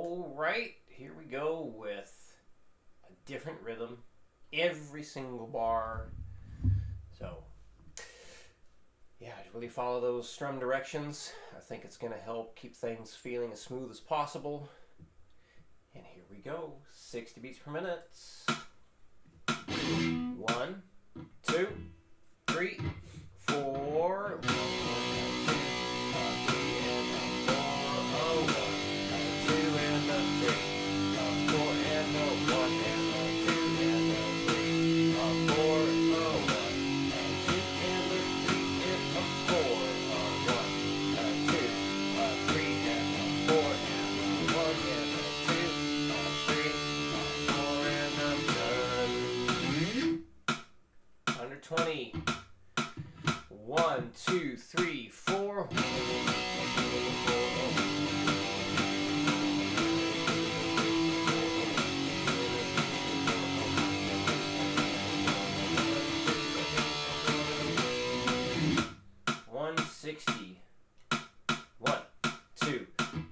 All right, here we go with a different rhythm every single bar. So, yeah, really follow those strum directions. I think it's going to help keep things feeling as smooth as possible. And here we go, 60 beats per minute. 1, 2, 3, 4. Under 20. 1, 2, 3, 4. 160. 1, 2,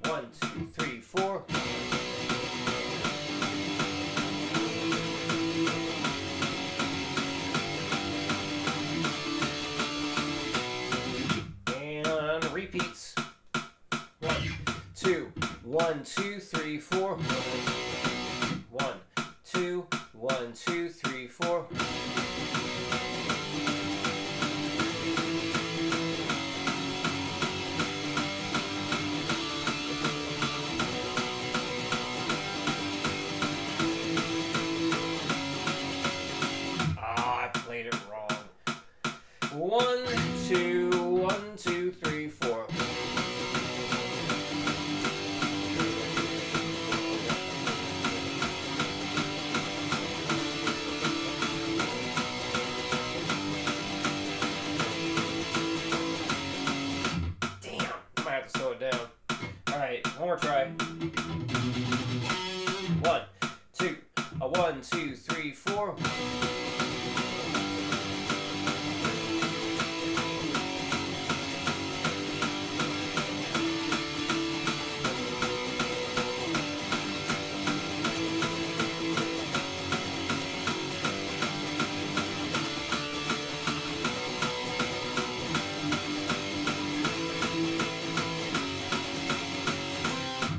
1, 2, 3, 4. And repeats. 1, 2, 1, 2, 3, 4. 1, 2, 1, 2, 3, 4. I played it wrong. 1, 2, 1, 2, 3, 4. Damn, I might have to slow it down. Alright, one more try. 1, 2, 1, 2, 3, 4.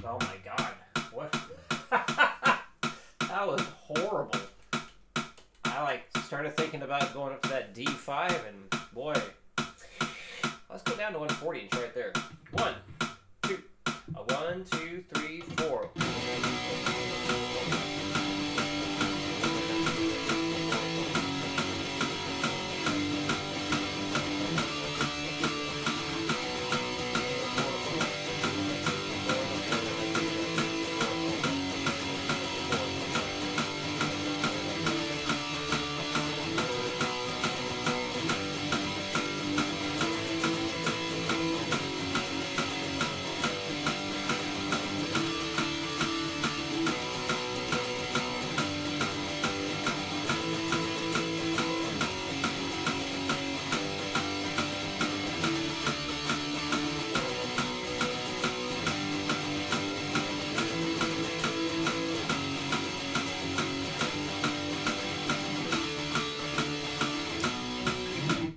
Oh my god. What? That was horrible. I started thinking about going up to that D5 and boy. Let's go down to 140 and try it there. 1, 2, 1, 2, 3, 4.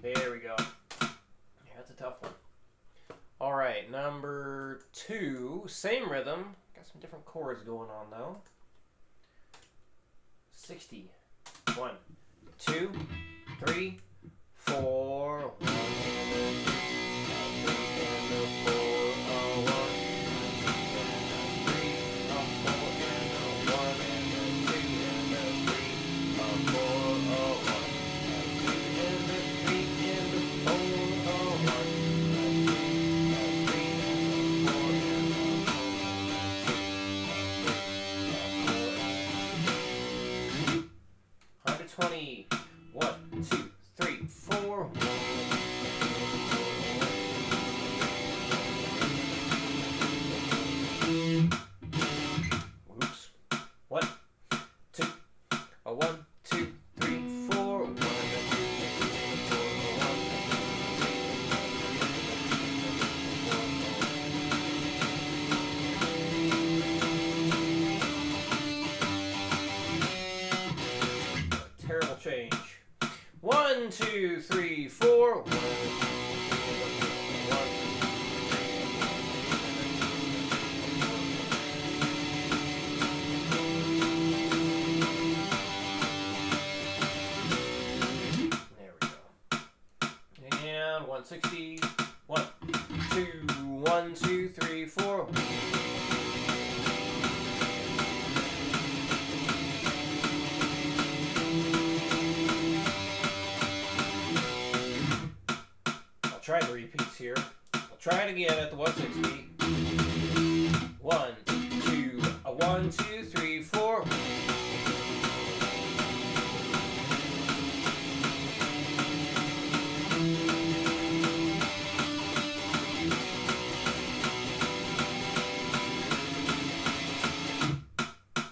There we go. Yeah, that's a tough one. All right, number 2, same rhythm. Got some different chords going on though. 60. 1, 2, 3, 4. Under 20. 1, 2, 3, 4. 160. 1, 2, 1, 2, 3, 4. I'll try the repeats here. I'll try it again at the 160. 1, 2, 1, 2, 3, 4.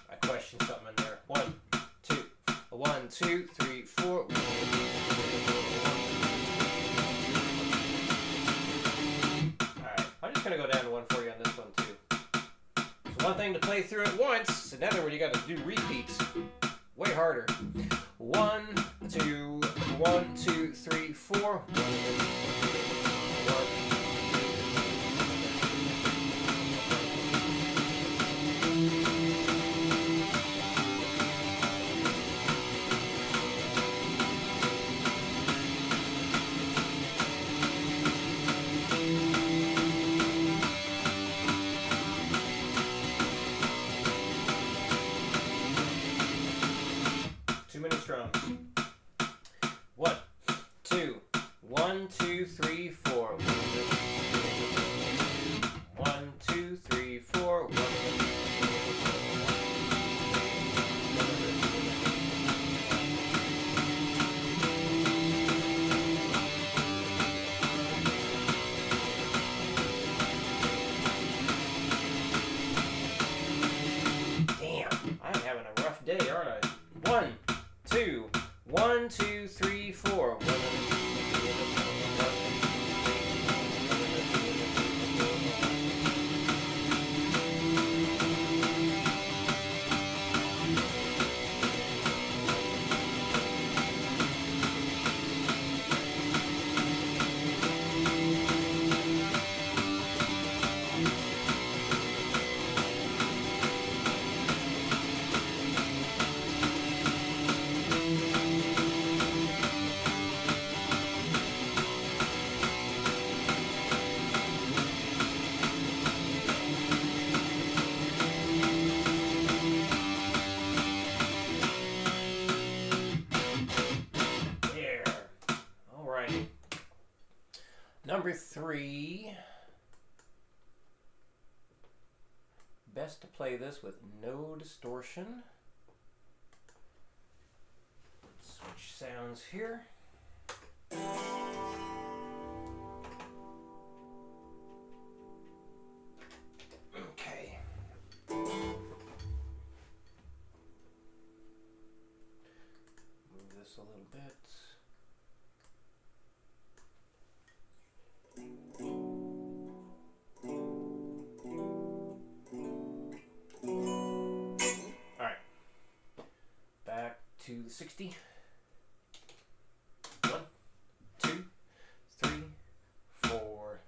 I questioned something in there. 1, 2, 1, 2, 3, 4. Alright, I'm just going to go down to 140 on this one too. It's one thing to play through it once, another one you got to do repeats. Way harder. 1, 2, 1, 2, 3, 4. Too many strums. 1, 2, 1, 2, 3, 4. 1, 2, 3, 4. Damn, I'm having a rough day, aren't I? 1, 2, 1, 2, 3, 4. There. All right. Number 3. Best to play this with no distortion. Switch sounds here. Okay. Move this a little bit. All right. Back to the 60. 1, 2, 3, 4.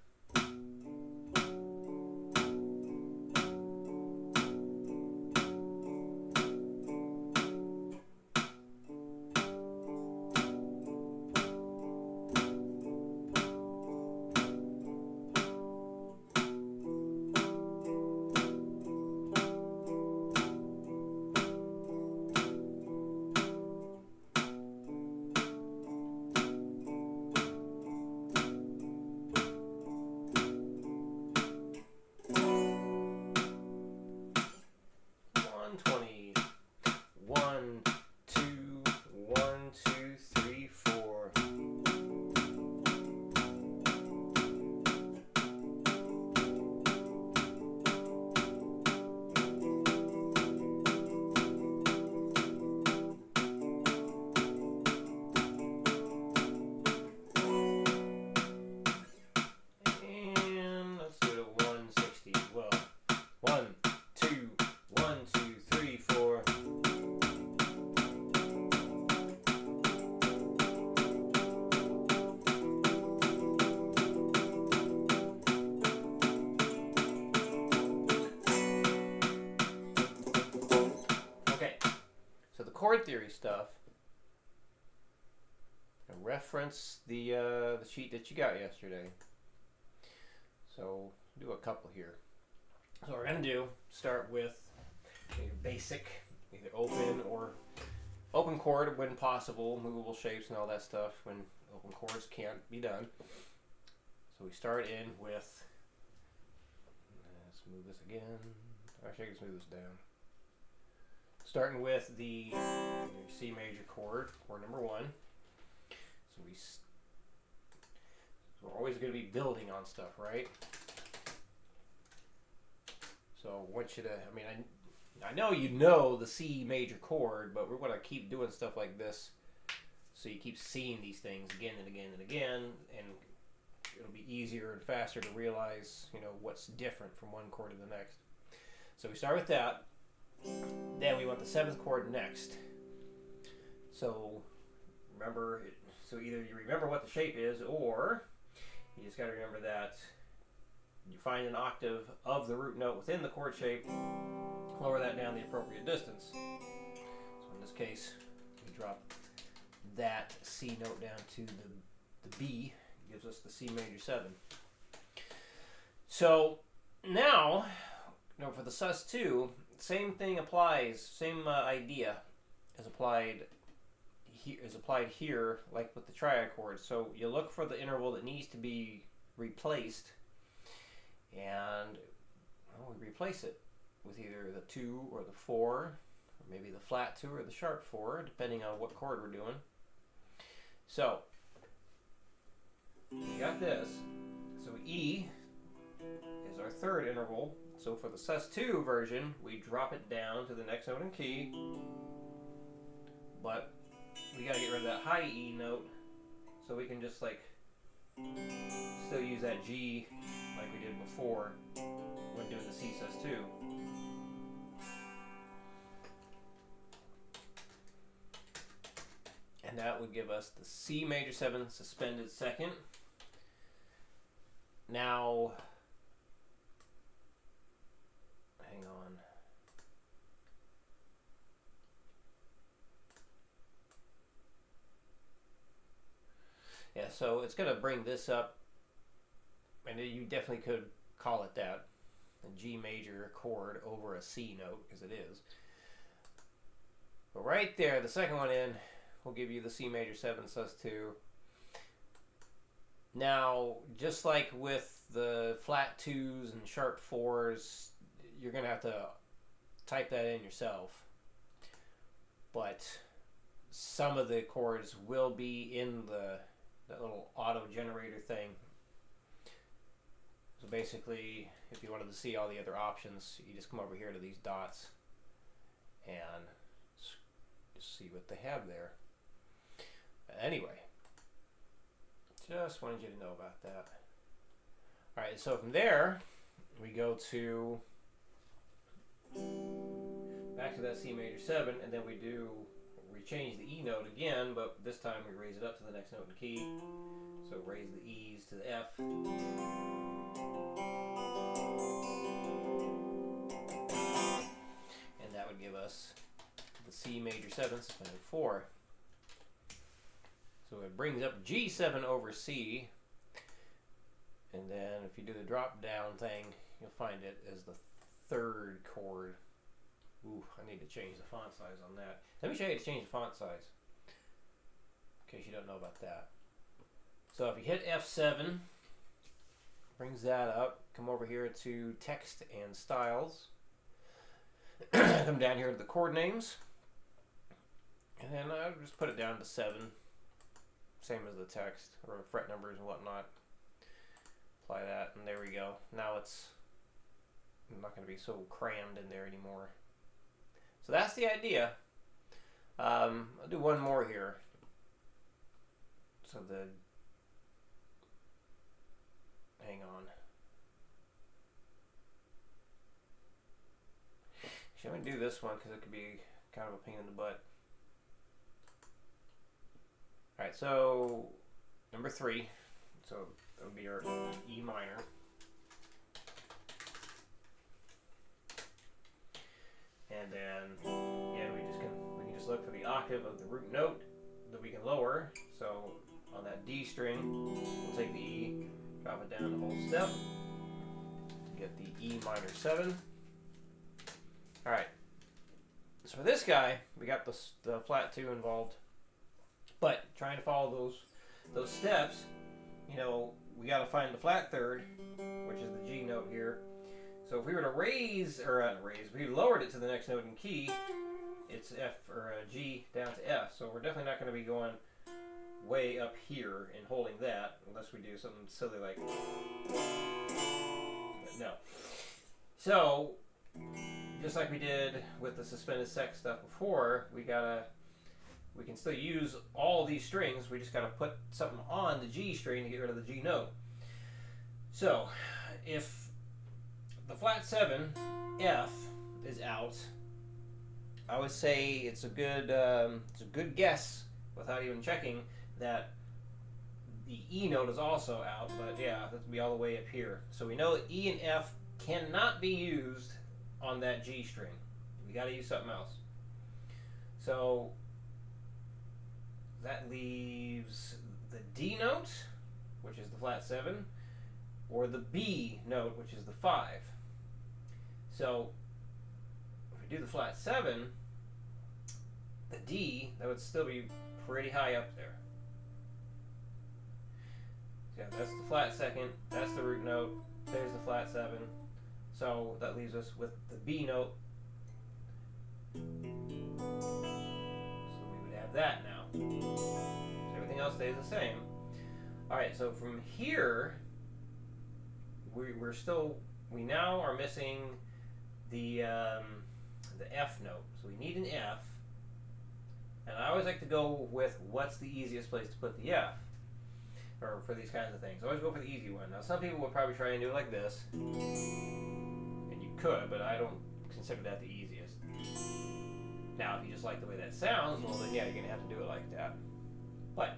chord theory stuff. reference the sheet that you got yesterday. So do a couple here. So what we're gonna do, start with your basic, either open chord when possible, movable shapes and all that stuff when open chords can't be done. So we start in with, let's move this again. Actually, I can smooth this down. Starting with the C major chord number 1. So we're always going to be building on stuff, right? So I want you to, I know you know the C major chord, but we're going to keep doing stuff like this so you keep seeing these things again and again and again, and it'll be easier and faster to realize, what's different from one chord to the next. So we start with that. Then we want the 7th chord next. So remember, either you remember what the shape is, or you just got to remember that you find an octave of the root note within the chord shape, lower that down the appropriate distance. So in this case, we drop that C note down to the B, gives us the C major 7. So now, for the sus2, same thing applies, same idea is applied here, like with the triad chord. So you look for the interval that needs to be replaced, and we replace it with either the 2 or the 4, or maybe the flat 2 or the sharp 4, depending on what chord we're doing. So we got this. So E is our 3rd interval. So for the sus2 version, we drop it down to the next note in key, but we got to get rid of that high E note, so we can just still use that G like we did before when doing the C sus2. And that would give us the C major 7 suspended 2nd. Now, hang on. Yeah, so it's going to bring this up, and you definitely could call it that, a G major chord over a C note, as it is. But right there, the second one in, will give you the C major 7 sus2. Now, just like with the flat 2s and sharp 4s, you're going to have to type that in yourself. But some of the chords will be in that little auto generator thing. So basically, if you wanted to see all the other options, you just come over here to these dots and just see what they have there. Anyway, just wanted you to know about that. Alright, so from there, we go to back to that C major 7, and then we change the E note again, but this time we raise it up to the next note in key. So raise the E's to the F. And that would give us the C major 7 suspended 4. So it brings up G7 over C, and then if you do the drop down thing, you'll find it as the 3rd chord. Ooh, I need to change the font size on that. Let me show you how to change the font size, in case you don't know about that. So if you hit F7, brings that up, come over here to text and styles, come down here to the chord names, and then I'll just put it down to 7, same as the text, or fret numbers and whatnot. Apply that, and there we go. Now it's not going to be so crammed in there anymore. So that's the idea. I'll do one more here. So hang on. Should we do this one because it could be kind of a pain in the butt. Alright, so number 3. So that would be our E minor. And then, yeah, we can just look for the octave of the root note that we can lower. So on that D string, we'll take the E, drop it down the whole step, to get the E minor 7. All right. So for this guy, we got the flat 2 involved, but trying to follow those steps, you know, we got to find the flat 3rd, which is the G note here. So if we were to we lowered it to the next note in key, it's F or G down to F. So we're definitely not going to be going way up here and holding that unless we do something silly like. But no. So just like we did with the suspended sec stuff before, we can still use all these strings. We just gotta put something on the G string to get rid of the G note. So if the flat 7 F is out, I would say it's a good guess without even checking that the E note is also out. But yeah, that's be all the way up here. So we know that E and F cannot be used on that G string. We got to use something else. So that leaves the D note, which is the flat 7, or the B note, which is the 5. So if we do the flat 7, the D, that would still be pretty high up there. So yeah, that's the flat 2nd, that's the root note, there's the flat 7. So that leaves us with the B note. So we would have that now. So everything else stays the same. Alright, so from here, we now are missing the F note. So we need an F. And I always like to go with what's the easiest place to put the F. Or for these kinds of things. I always go for the easy one. Now some people would probably try and do it like this. And you could, but I don't consider that the easiest. Now if you just like the way that sounds, well then yeah, you're going to have to do it like that. But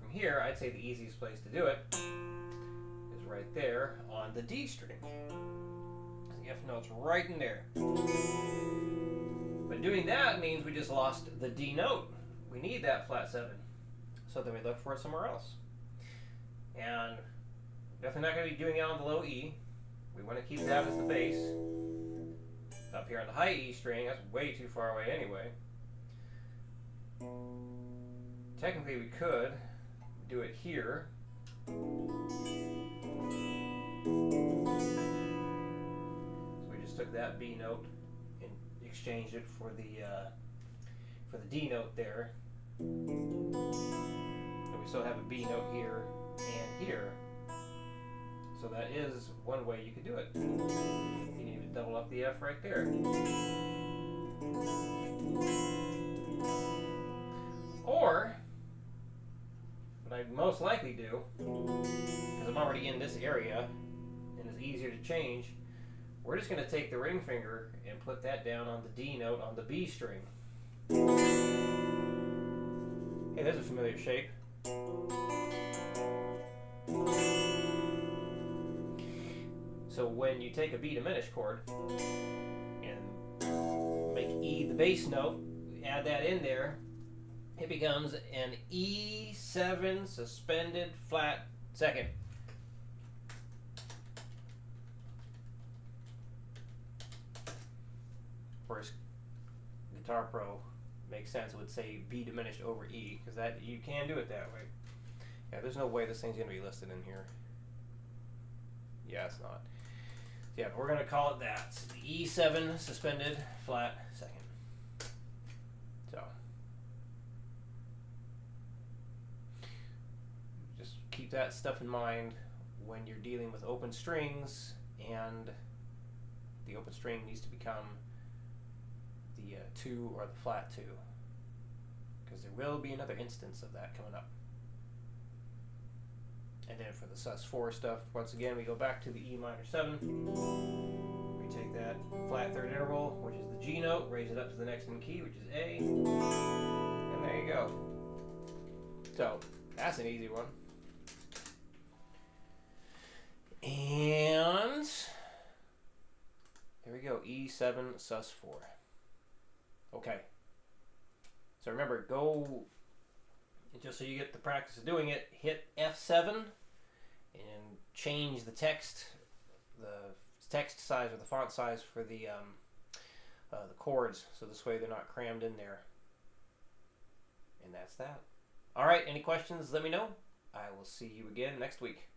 from here, I'd say the easiest place to do it is right there on the D string. The F note's right in there. But doing that means we just lost the D note. We need that flat 7. So then we look for it somewhere else. And definitely not going to be doing it on the low E. We want to keep that as the bass. Up here on the high E string, that's way too far away anyway. Technically we could do it here. So we just took that B note and exchanged it for the D note there. And we still have a B note here and here. So that is one way you could do it. You can even double up the F right there. Or, what I'd most likely do, because I'm already in this area and it's easier to change, we're just going to take the ring finger and put that down on the D note on the B string. Hey, there's a familiar shape. So when you take a B diminished chord and make E the bass note, add that in there, it becomes an E7 suspended flat 2nd. Of course, Guitar Pro makes sense. It would say B diminished over E, because that you can do it that way. Yeah, there's no way this thing's going to be listed in here. Yeah, it's not. Yeah, we're going to call it that. It's the E7 suspended flat 2nd. So, just keep that stuff in mind when you're dealing with open strings, and the open string needs to become the 2 or the flat 2, because there will be another instance of that coming up. And then for the sus4 stuff, once again, we go back to the E minor 7. We take that flat 3rd interval, which is the G note, raise it up to the next in key, which is A, and there you go. So, that's an easy one. And there we go, E7 sus4. Okay. So remember, go And just so you get the practice of doing it, hit F7 and change the text size or the font size for the chords, so this way they're not crammed in there. And that's that. All right, any questions, let me know. I will see you again next week.